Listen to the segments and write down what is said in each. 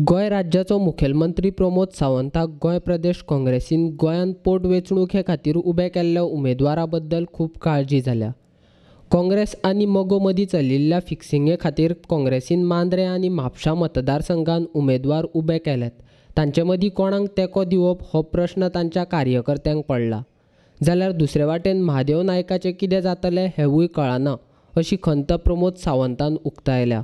गोंय राज्याचो मुखेलमंत्री प्रमोद सावंताक गोंय प्रदेश काँग्रेसीन गोंयांत पोट वेंचणुके खातीर उबे केल्ल्या उमेदवारा बद्दल खूब काळजी जाल्या। काँग्रेस आनी मगो मदीं चलिल्ल्या फिक्सिंगे खातीर काँग्रेसीन मांद्रे आनी म्हापशा मतदारसंघात उमेदवार उबे केल्यात। तांचे मदीं कोणाक तेंको दिवप हो प्रश्न तांच्या कार्यकर्त्यांक पडला। जाल्यार दुसरे वाटेन महादेव नायकाचें कितें जातलें हेंवूय कळना अशी खंत प्रमोद सावंतान उक्तायल्या।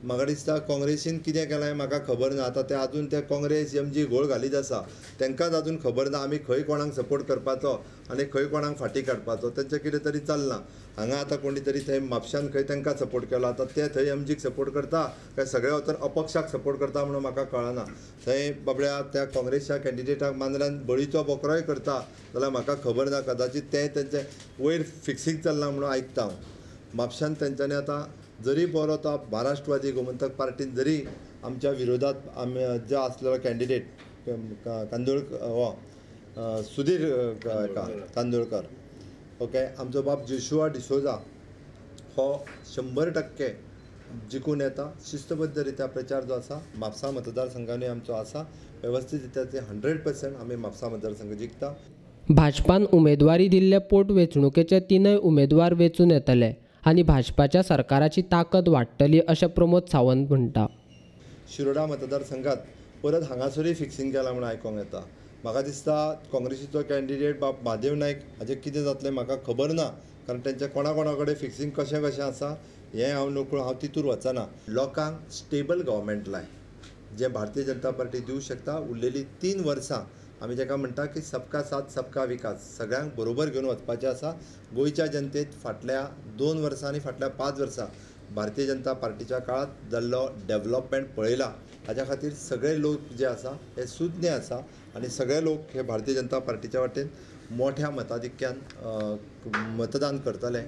म्हाका दिसता काँग्रेसीन कितें केलां म्हाका खबर ना। आतां ते आजून ते काँग्रेस एमजी घोळ घालीत आसा, तांकांच आजून खबर ना आमी खंय कोणाक सपोर्ट करपाचो आनी खंय कोणाक फाटीं काडपाचो। तेंचें कितें तरी चल्लां। हांगा आतां कोणी तरी थंय म्हापशान खंय तांकां सपोर्ट केलो, आतां ते थंय एमजीक सपोर्ट करता काय सगळे वतर अपक्षाक सपोर्ट करता म्हणून म्हाका कळना। थंय बाबड्या त्या काँग्रेसच्या कॅन्डिडेटाक मांद्र्यान बळीचो बोकरोय करता जाल्यार म्हाका खबर ना। कदाचित तें तेंचें वयर फिक्सींग चल्लां म्हणून आयकता हांव। म्हापशान तेंच्यांनी आतां जरी बरो तो महाराष्ट्रवादी गोमंतक पार्टीन जरी आमच्या विरोधात जो आसलेलो कॅन्डिडेट सुधीर कांदोळकर ओके, आमचो बाब जोशुआ डिसोजा हो 100% जिखून येता। शिस्तबद्ध रित्या प्रचार जो आसा म्हापसा मतदारसंघांनी आमचो आसा, वेवस्थीत रित्या ते 100% आमी म्हापसा मतदारसंघ जिखता। भाजपान उमेदवारी दिल्ले पोट वेंचणुकेचे तीनय उमेदवार वेंचून येतले आनी भाजपाच्या सरकाराची ताकद वाडटली अशें प्रमोद सावंत म्हणटा। शिरोडा मतदारसंघात परत हांगासरूय फिक्सिंग केलां म्हणून आयकोंक येता। म्हाका दिसता काँग्रेसीचो कॅन्डिडेट बाब महादेव नायक हाजें कितें जातलें म्हाका खबर ना, कारण तेंचें कोणा कडेन फिक्सिंग कशें आसा हें हांव नकळो हांव तितूर वचना। लोकांक स्टेबल गव्हर्मेंट लाय जें भारतीय जनता पार्टी दिवंक शकता। उरलेलीं 3 वर्सां आमी जेका म्हणटा की सबका साथ सबका विकास, सगळ्यांक बरोबर घेवन वचपाचें आसा। गोंयच्या जनतेक फाटल्या 2 वर्सां आनी फाटल्या 5 वर्सां भारतीय जनता पार्टीच्या काळात जाल्लो डेव्हलपमेंट पळयला। हाज्या खातीर सगळे लोक जे आसा हे सुज्ञ आसा आनी सगळे लोक हे भारतीय जनता पार्टीच्या वाटेन मोठ्या मताधिक्यान मतदान करतले।